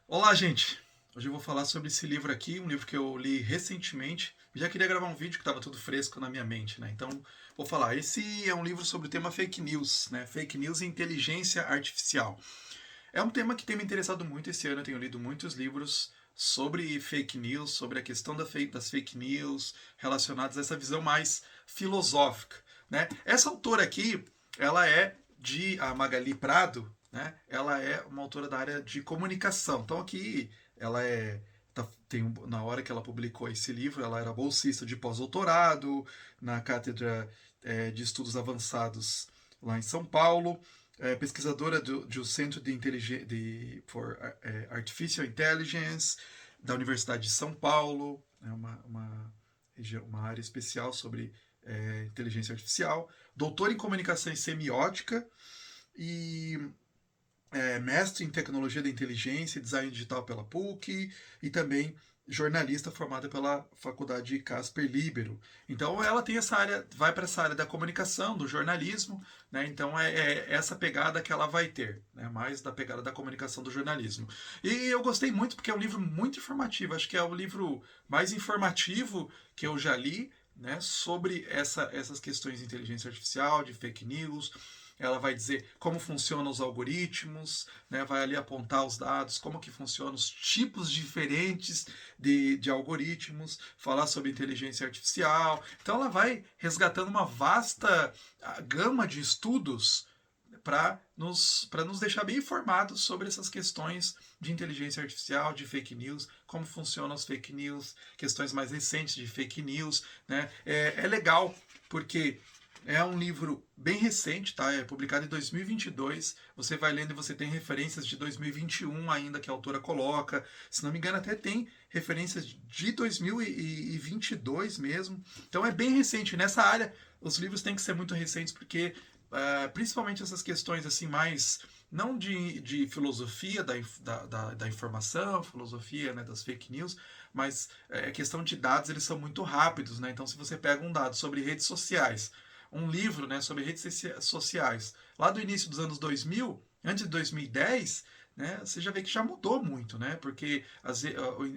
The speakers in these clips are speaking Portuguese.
Olá, gente! Hoje eu vou falar sobre esse livro aqui, um livro que eu li recentemente. Já queria gravar um vídeo que estava tudo fresco na minha mente, né? Então, vou falar. Esse é um livro sobre o tema fake news, né? Fake news e inteligência artificial. É um tema que tem me interessado muito esse ano. Eu tenho lido muitos livros sobre fake news, sobre a questão das fake news relacionadas a essa visão mais filosófica, né? Essa autora aqui, ela é de a Magali Prado, né? Ela é uma autora da área de comunicação. Então aqui ela na hora que ela publicou esse livro, ela era bolsista de pós-doutorado na cátedra de estudos avançados lá em São Paulo, pesquisadora do Centro for Artificial Intelligence da Universidade de São Paulo, é uma área especial sobre inteligência artificial, doutora em comunicação e semiótica e mestre em tecnologia da inteligência e design digital pela PUC e também jornalista formada pela Faculdade Casper Libero. Então ela tem essa área, vai para essa área da comunicação, do jornalismo, né? Então é essa pegada que ela vai ter, né? Mais da pegada da comunicação do jornalismo. E eu gostei muito porque é um livro muito informativo, acho que é o livro mais informativo que eu já li, né? Sobre essas questões de inteligência artificial, de fake news. Ela vai dizer como funcionam os algoritmos, né? Vai ali apontar os dados, como que funcionam os tipos diferentes de algoritmos, falar sobre inteligência artificial. Então ela vai resgatando uma vasta gama de estudos para nos deixar bem informados sobre essas questões de inteligência artificial, de fake news, como funcionam as fake news, questões mais recentes de fake news. Né? É legal porque é um livro bem recente, tá? É publicado em 2022. Você vai lendo e você tem referências de 2021 ainda que a autora coloca. Se não me engano, até tem referências de 2022 mesmo. Então é bem recente. Nessa área, os livros têm que ser muito recentes porque principalmente essas questões assim mais não de filosofia da informação, filosofia, né, das fake news, mas a questão de dados, eles são muito rápidos, né? Então se você pega um dado sobre redes sociais, um livro, né, sobre redes sociais, lá do início dos anos 2000, antes de 2010, né, você já vê que já mudou muito, né? Porque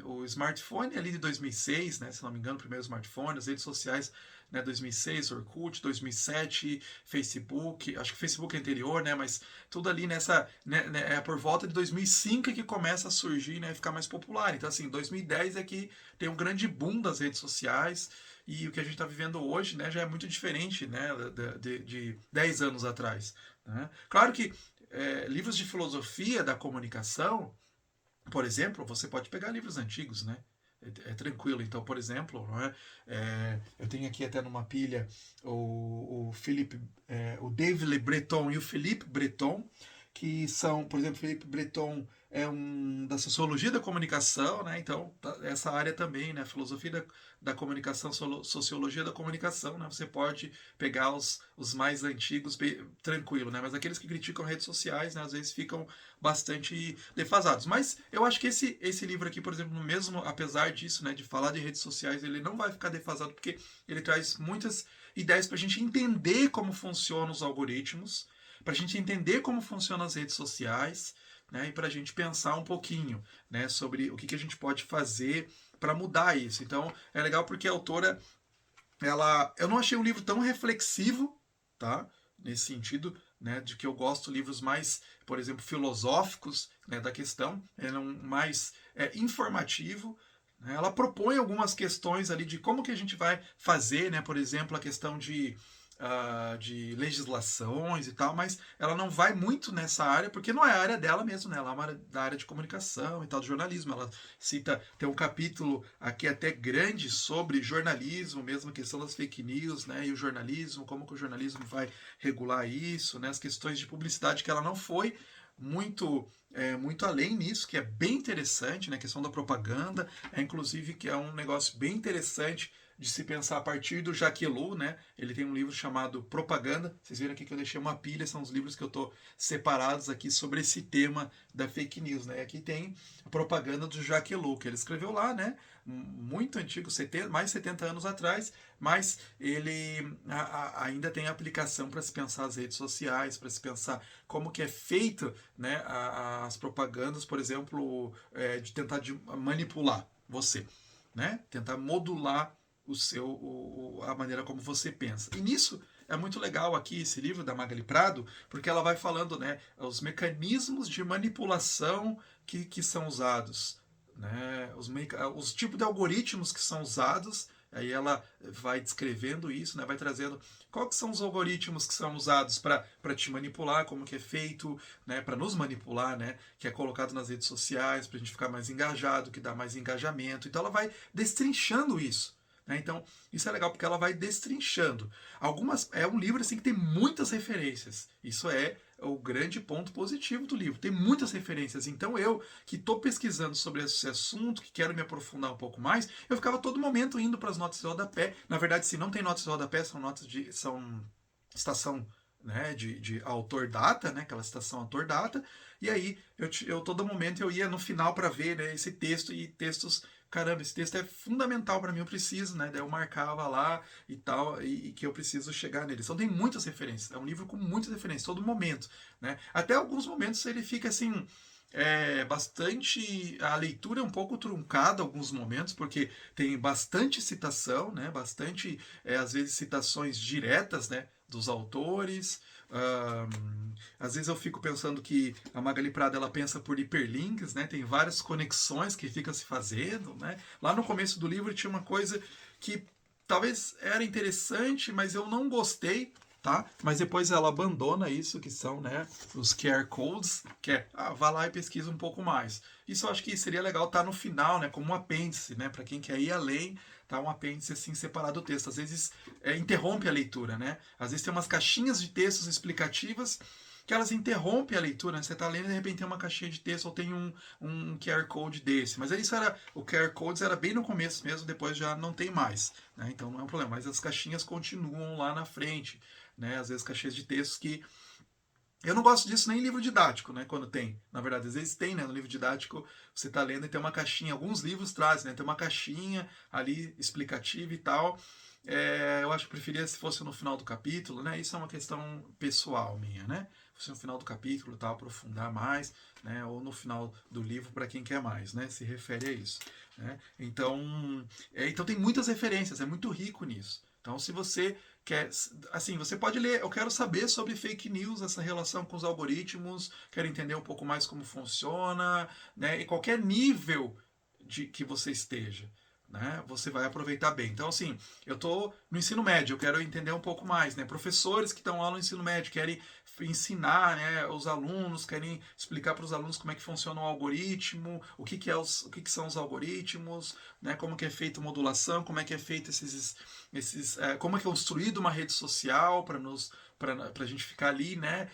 o smartphone ali de 2006, né, se não me engano, o primeiro smartphone, as redes sociais, né, 2006, Orkut, 2007, Facebook, acho que o Facebook é anterior, né, mas tudo ali é por volta de 2005 que começa a surgir, né, ficar mais popular. Então assim, 2010 é que tem um grande boom das redes sociais. E o que a gente está vivendo hoje, né, já é muito diferente, né, de 10 anos atrás. Né? Claro que livros de filosofia da comunicação, por exemplo, você pode pegar livros antigos, né? É tranquilo. Então, por exemplo, né, eu tenho aqui até numa pilha o David Le Breton e o Philippe Breton, que são, por exemplo, Philippe Breton é da sociologia da comunicação, né? Então, essa área também, né? Filosofia da comunicação, sociologia da comunicação, né? Você pode pegar os mais antigos bem, tranquilo, né? Mas aqueles que criticam redes sociais, né? Às vezes ficam bastante defasados. Mas eu acho que esse livro aqui, por exemplo, mesmo apesar disso, né? De falar de redes sociais, ele não vai ficar defasado porque ele traz muitas ideias para a gente entender como funcionam os algoritmos, para a gente entender como funcionam as redes sociais, né, e para a gente pensar um pouquinho, né, sobre o que a gente pode fazer para mudar isso. Então é legal porque a autora, eu não achei um livro tão reflexivo, tá? Nesse sentido, né, de que eu gosto de livros mais, por exemplo, filosóficos, né, da questão, mais informativo. Né? Ela propõe algumas questões ali de como que a gente vai fazer, né, por exemplo, a questão de legislações e tal, mas ela não vai muito nessa área, porque não é a área dela mesmo, né? Ela é uma área da área de comunicação e tal, de jornalismo. Ela cita, tem um capítulo aqui até grande sobre jornalismo, mesmo a questão das fake news, né? E o jornalismo, como que o jornalismo vai regular isso, né? As questões de publicidade que ela não foi muito além nisso, que é bem interessante, né? A questão da propaganda, inclusive que é um negócio bem interessante de se pensar a partir do Jacques Ellul, né? Ele tem um livro chamado Propaganda. Vocês viram aqui que eu deixei uma pilha, são os livros que eu estou separados aqui sobre esse tema da fake news, né? Aqui tem a Propaganda do Jacques Ellul, que ele escreveu lá, né? Muito antigo, mais de 70 anos atrás, mas ele ainda tem aplicação para se pensar as redes sociais, para se pensar como que é feito, né, as propagandas, por exemplo, de tentar manipular você, né? Tentar modular a maneira como você pensa. E nisso é muito legal aqui esse livro da Magali Prado, porque ela vai falando, né, os mecanismos de manipulação que são usados, né, os tipos de algoritmos que são usados. Aí ela vai descrevendo isso, né, vai trazendo quais são os algoritmos que são usados para te manipular, como que é feito, né, para nos manipular, né, que é colocado nas redes sociais para a gente ficar mais engajado, que dá mais engajamento. Então ela vai destrinchando isso. Né? Então isso é legal porque ela vai destrinchando. É um livro assim que tem muitas referências. Isso é o grande ponto positivo do livro. Tem muitas referências. Então eu, que estou pesquisando sobre esse assunto, que quero me aprofundar um pouco mais, eu ficava todo momento indo para as notas de rodapé. Na verdade, se não tem notas de rodapé, são estação, né, de autor-data, né, aquela estação autor-data. E aí eu todo momento eu ia no final para ver, né, esse texto e textos. Caramba, esse texto é fundamental para mim, eu preciso, né? Daí eu marcava lá e tal, e que eu preciso chegar nele. Então tem muitas referências, é um livro com muitas referências, todo momento, né? Até alguns momentos ele fica assim, bastante, a leitura é um pouco truncada alguns momentos, porque tem bastante citação, né? Bastante, às vezes, citações diretas, né? Dos autores. Às vezes eu fico pensando que a Magali Prado ela pensa por hiperlinks, né? Tem várias conexões que ficam se fazendo, né? Lá no começo do livro tinha uma coisa que talvez era interessante, mas eu não gostei, tá? Mas depois ela abandona isso, que são, né, os QR Codes, que vá lá e pesquisa um pouco mais. Isso eu acho que seria legal estar no final, né, como um apêndice, né, para quem quer ir além, tá, um apêndice assim separado do texto. Às vezes interrompe a leitura, né? Às vezes tem umas caixinhas de textos explicativas que elas interrompem a leitura, né? Você está lendo e de repente tem uma caixinha de texto ou tem um QR Code desse. Mas o QR Codes era bem no começo mesmo, depois já não tem mais. Né? Então não é um problema. Mas as caixinhas continuam lá na frente. Né? Às vezes caixinhas de textos que eu não gosto disso nem em livro didático, né? Quando tem. Na verdade, às vezes tem, né? No livro didático, você está lendo e tem uma caixinha. Alguns livros trazem, né? Tem uma caixinha ali explicativa e tal. Eu acho que preferia se fosse no final do capítulo, né? Isso é uma questão pessoal minha, né? Se fosse no final do capítulo, tal, aprofundar mais, né? Ou no final do livro para quem quer mais, né? Se refere a isso. Né? Então tem muitas referências, é muito rico nisso. Então, se você quer, assim, você pode ler, eu quero saber sobre fake news, essa relação com os algoritmos, quero entender um pouco mais como funciona, né? Em qualquer nível que você esteja, né? Você vai aproveitar bem. Então, assim, eu estou no ensino médio, eu quero entender um pouco mais, né? Professores que estão lá no ensino médio querem ensinar, né, os alunos, querem explicar para os alunos como é que funciona o algoritmo, o que que são os algoritmos, né, como que é feita a modulação, como é que é feito como é que é construído uma rede social para a gente ficar ali, né,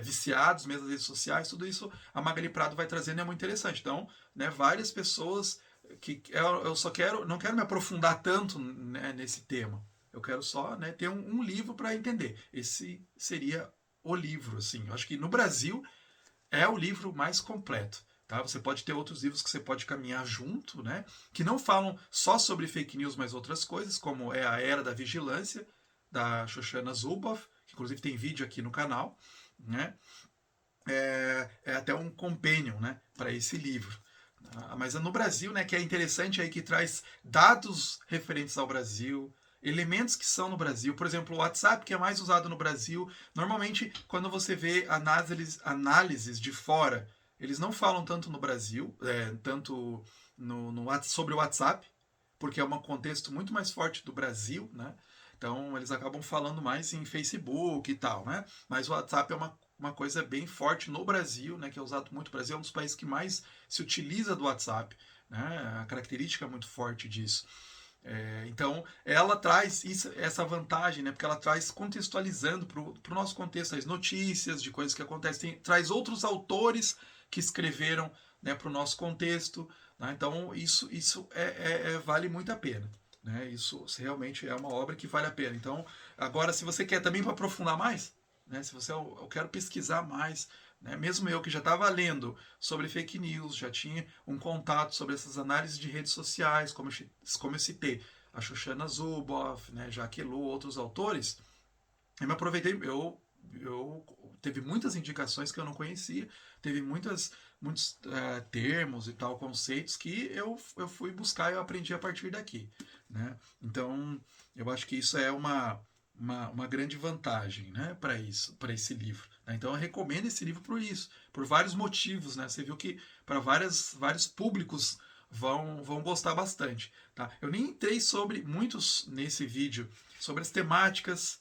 viciados mesmo nas redes sociais, tudo isso a Magali Prado vai trazendo, é muito interessante. Então, né, várias pessoas que eu não quero me aprofundar tanto, né, nesse tema. Eu quero só, né, ter um livro para entender. Esse seria o livro, assim. Eu acho que no Brasil é o livro mais completo. Tá? Você pode ter outros livros que você pode caminhar junto, né? Que não falam só sobre fake news, mas outras coisas, como é A Era da Vigilância, da Shoshana Zuboff, que inclusive tem vídeo aqui no canal, né? É até um companion, né, para esse livro. Mas no Brasil, né, que é interessante aí que traz dados referentes ao Brasil, elementos que são no Brasil. Por exemplo, o WhatsApp, que é mais usado no Brasil. Normalmente, quando você vê análises de fora, eles não falam tanto no Brasil, tanto sobre o WhatsApp, porque é um contexto muito mais forte do Brasil, né? Então, eles acabam falando mais em Facebook e tal, né? Mas o WhatsApp é uma coisa bem forte no Brasil, né? Que é usado muito no Brasil, é um dos países que mais se utiliza do WhatsApp, né? A característica é muito forte disso. Então, ela traz essa vantagem, né? Porque ela traz contextualizando para o nosso contexto as notícias de coisas que acontecem, traz outros autores que escreveram, né, para o nosso contexto. Né? Então, isso vale muito a pena. né? Isso realmente é uma obra que vale a pena. Então, agora, se você quer também aprofundar mais, né? Se você, eu quero pesquisar mais, né? Mesmo eu que já estava lendo sobre fake news, já tinha um contato sobre essas análises de redes sociais, como eu citei, a Shoshana Zuboff, né? Jacques Ellul, outros autores, eu me aproveitei, eu teve muitas indicações que eu não conhecia, teve muitos termos e tal, conceitos que eu fui buscar e eu aprendi a partir daqui, né? Então, eu acho que isso é uma grande vantagem, né, para isso, para esse livro, né? Então, eu recomendo esse livro por isso, por vários motivos, né? Você viu que para vários públicos vão gostar bastante, tá? Eu nem entrei sobre muitos nesse vídeo sobre as temáticas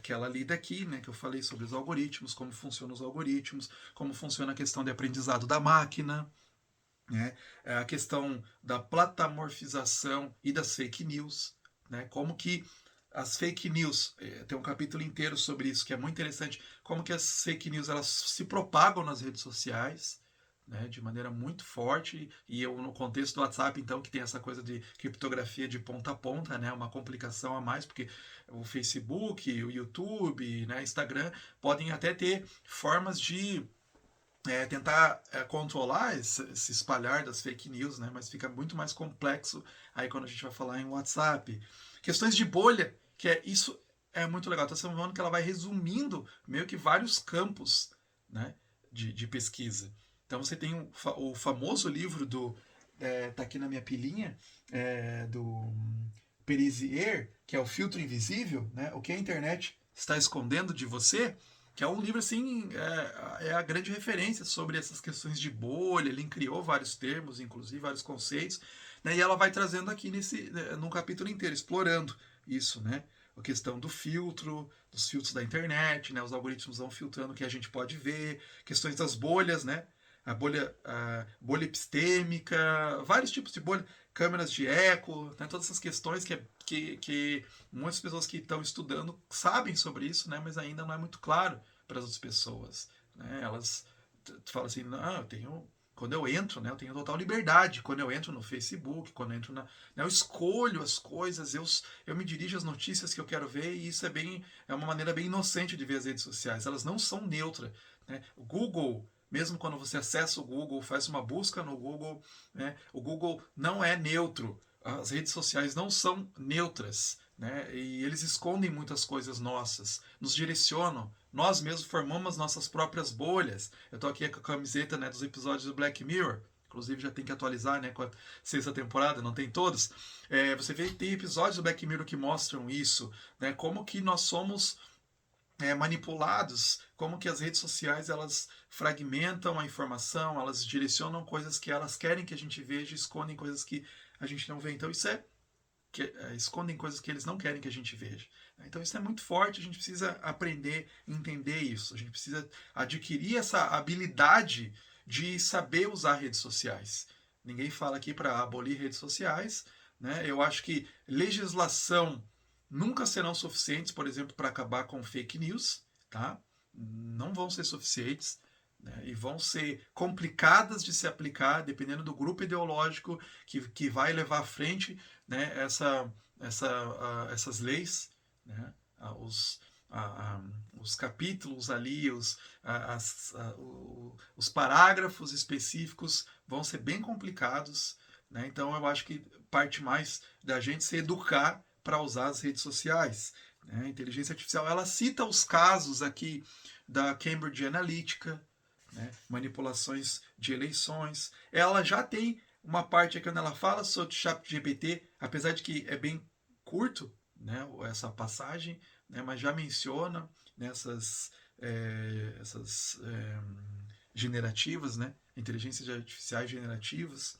que ela lida aqui, né, que eu falei sobre os algoritmos, como funcionam os algoritmos, como funciona a questão de aprendizado da máquina, né, a questão da platamorfização e das fake news, né, como que as fake news, tem um capítulo inteiro sobre isso que é muito interessante, como que as fake news elas se propagam nas redes sociais, né, de maneira muito forte, e eu no contexto do WhatsApp, então, que tem essa coisa de criptografia de ponta a ponta, né, uma complicação a mais, porque o Facebook, o YouTube, né, Instagram, podem até ter formas de tentar controlar esse espalhar das fake news, né, mas fica muito mais complexo aí quando a gente vai falar em WhatsApp. Questões de bolha, isso é muito legal. Então, você está falando que ela vai resumindo meio que vários campos, né, de pesquisa. Então você tem o famoso livro tá aqui na minha pilinha, do Perisier, que é o Filtro Invisível, né? O que a internet está escondendo de você, que é um livro assim, é a grande referência sobre essas questões de bolha. Ele criou vários termos, inclusive vários conceitos, né? E ela vai trazendo aqui num capítulo inteiro, explorando isso, né? A questão dos filtros da internet, né? Os algoritmos vão filtrando o que a gente pode ver, questões das bolhas, né? A bolha epistêmica, vários tipos de bolha, câmeras de eco, né? Todas essas questões que muitas pessoas que estão estudando sabem sobre isso, né? Mas ainda não é muito claro para as outras pessoas, né? Elas falam assim, não, quando eu entro, né, eu tenho total liberdade. Quando eu entro no Facebook, quando eu entro né, eu escolho as coisas, eu me dirijo às notícias que eu quero ver, e isso é uma maneira bem inocente de ver as redes sociais. Elas não são neutras, né? O Google, mesmo quando você acessa o Google, faz uma busca no Google, né, o Google não é neutro. As redes sociais não são neutras, né? E eles escondem muitas coisas nossas, nos direcionam. Nós mesmos formamos nossas próprias bolhas. Eu tô aqui com a camiseta, né, dos episódios do Black Mirror. Inclusive já tem que atualizar, né, com a sexta temporada, não tem todos. Você vê que tem episódios do Black Mirror que mostram isso, né? Como que nós somos manipulados, como que as redes sociais elas fragmentam a informação, elas direcionam coisas que elas querem que a gente veja, escondem coisas que a gente não vê. Então isso escondem coisas que eles não querem que a gente veja. Então isso é muito forte, a gente precisa aprender, entender isso, a gente precisa adquirir essa habilidade de saber usar redes sociais. Ninguém fala aqui para abolir redes sociais, né? Eu acho que legislação nunca serão suficientes, por exemplo, para acabar com fake news, tá? Não vão ser suficientes, né? E vão ser complicadas de se aplicar, dependendo do grupo ideológico que vai levar à frente, né, essas leis, né, os capítulos ali, os parágrafos específicos vão ser bem complicados, né? Então eu acho que parte mais da gente se educar para usar as redes sociais, né? A inteligência artificial ela cita os casos aqui da Cambridge Analytica, né, manipulações de eleições. Ela já tem uma parte aqui onde ela fala sobre o ChatGPT, apesar de que é bem curto, né, essa passagem, né, mas já menciona nessas essas generativas, né, inteligências artificiais generativas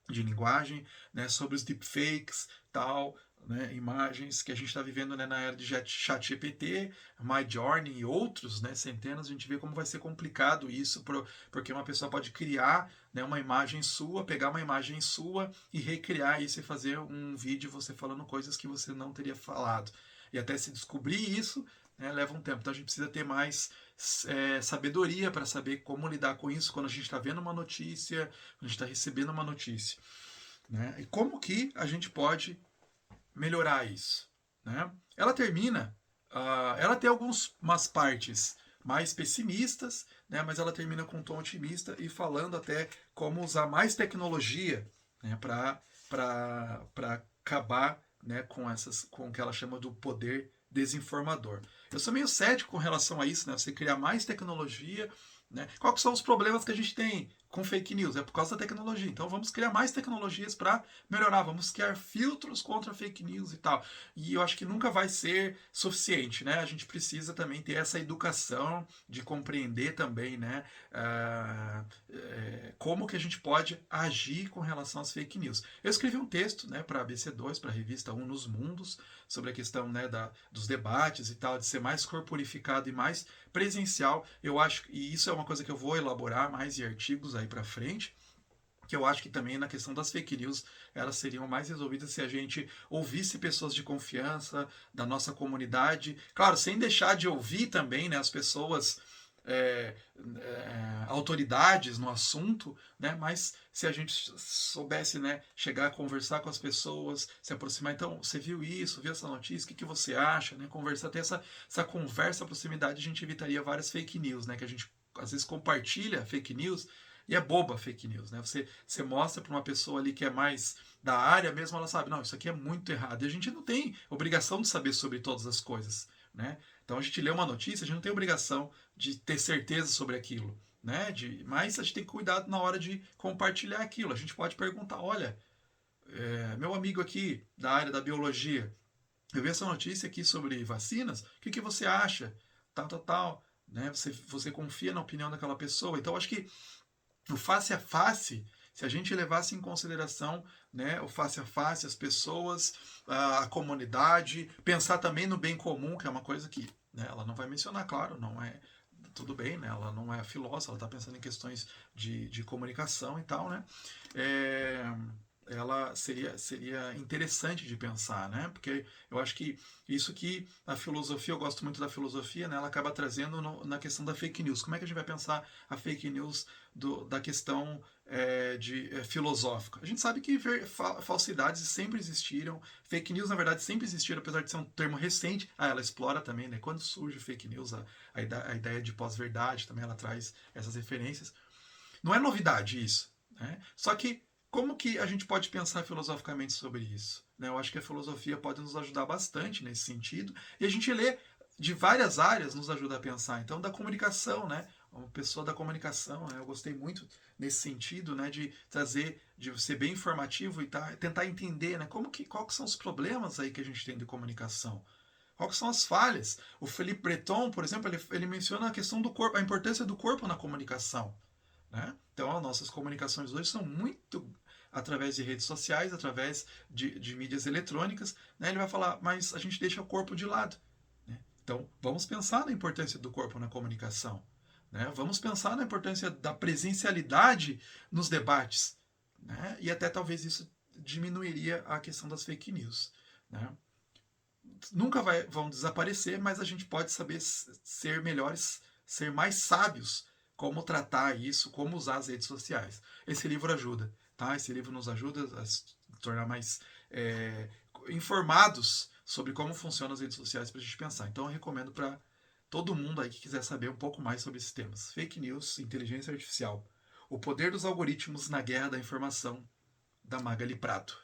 de linguagem, né, sobre os deepfakes, tal, né, imagens que a gente está vivendo, né, na era de ChatGPT, Midjourney e outros, né, centenas. A gente vê como vai ser complicado isso, porque uma pessoa pode criar, né, uma imagem sua, pegar uma imagem sua e recriar isso e fazer um vídeo você falando coisas que você não teria falado. E até se descobrir isso, né, leva um tempo. Então a gente precisa ter mais sabedoria para saber como lidar com isso quando a gente está vendo uma notícia, quando a gente está recebendo uma notícia, né? E como que a gente pode melhorar isso, né? Ela termina, ela tem umas partes mais pessimistas, né? Mas ela termina com um tom otimista e falando até como usar mais tecnologia, né? Para acabar, né? Com o que ela chama do poder desinformador. Eu sou meio cético com relação a isso, né? Você criar mais tecnologia, né? Quais que são os problemas que a gente tem com fake news? É por causa da tecnologia. Então vamos criar mais tecnologias para melhorar, vamos criar filtros contra fake news e tal. E eu acho que nunca vai ser suficiente, né? A gente precisa também ter essa educação de compreender também, né? Como que a gente pode agir com relação às fake news. Eu escrevi um texto, né, para a ABC2, para a revista Um nos Mundos, sobre a questão, né, dos debates e tal, de ser mais corporificado e mais presencial. Eu acho, e isso é uma coisa que eu vou elaborar mais em artigos aí para frente, que eu acho que também na questão das fake news elas seriam mais resolvidas se a gente ouvisse pessoas de confiança da nossa comunidade, claro, sem deixar de ouvir também, né, as pessoas autoridades no assunto, né? Mas se a gente soubesse, né, chegar a conversar com as pessoas, se aproximar, então, você viu isso, viu essa notícia, o que você acha, né? Conversar, ter essa conversa, proximidade, a gente evitaria várias fake news, né? Que a gente às vezes compartilha fake news e é boba fake news, né? Você mostra para uma pessoa ali que é mais da área mesmo, ela sabe, não, isso aqui é muito errado. E a gente não tem obrigação de saber sobre todas as coisas, né? Então a gente lê uma notícia, a gente não tem obrigação de ter certeza sobre aquilo, né? Mas a gente tem que cuidar na hora de compartilhar aquilo. A gente pode perguntar, olha, meu amigo aqui da área da biologia, eu vi essa notícia aqui sobre vacinas, o que você acha? Tal, tal, tal. Né? Você confia na opinião daquela pessoa. Então acho que o face a face, se a gente levasse em consideração, né, o face a face, as pessoas, a comunidade, pensar também no bem comum, que é uma coisa que, né, ela não vai mencionar, claro, não é tudo bem, né, ela não é filósofa, ela está pensando em questões de comunicação e tal, né, é, ela seria interessante de pensar, né? Porque eu acho que isso que a filosofia, eu gosto muito da filosofia, né? Ela acaba trazendo na questão da fake news. Como é que a gente vai pensar a fake news da questão filosófica? A gente sabe que falsidades sempre existiram, fake news, na verdade, sempre existiram, apesar de ser um termo recente. Ela explora também, né? Quando surge fake news, a ideia de pós-verdade também, ela traz essas referências. Não é novidade isso, né? Só que como que a gente pode pensar filosoficamente sobre isso? Né? Eu acho que a filosofia pode nos ajudar bastante nesse sentido. E a gente lê de várias áreas nos ajuda a pensar. Então, da comunicação, né? Uma pessoa da comunicação, né? Eu gostei muito nesse sentido, né? De trazer, de ser bem informativo e tentar entender, né? Quais são os problemas aí que a gente tem de comunicação? Quais são as falhas? O Philippe Breton, por exemplo, ele menciona a questão do corpo, a importância do corpo na comunicação. Né? Então, as nossas comunicações hoje são muito através de redes sociais, através de mídias eletrônicas. Né? Ele vai falar, mas a gente deixa o corpo de lado. Né? Então, vamos pensar na importância do corpo na comunicação. Né? Vamos pensar na importância da presencialidade nos debates. Né? E até talvez isso diminuiria a questão das fake news. Né? Nunca vão desaparecer, mas a gente pode saber ser melhores, ser mais sábios como tratar isso, como usar as redes sociais. Esse livro ajuda, tá? Esse livro nos ajuda a se tornar mais informados sobre como funcionam as redes sociais para a gente pensar. Então eu recomendo para todo mundo aí que quiser saber um pouco mais sobre esses temas. Fake news, inteligência artificial, o poder dos algoritmos na guerra da informação, da Magali Prado.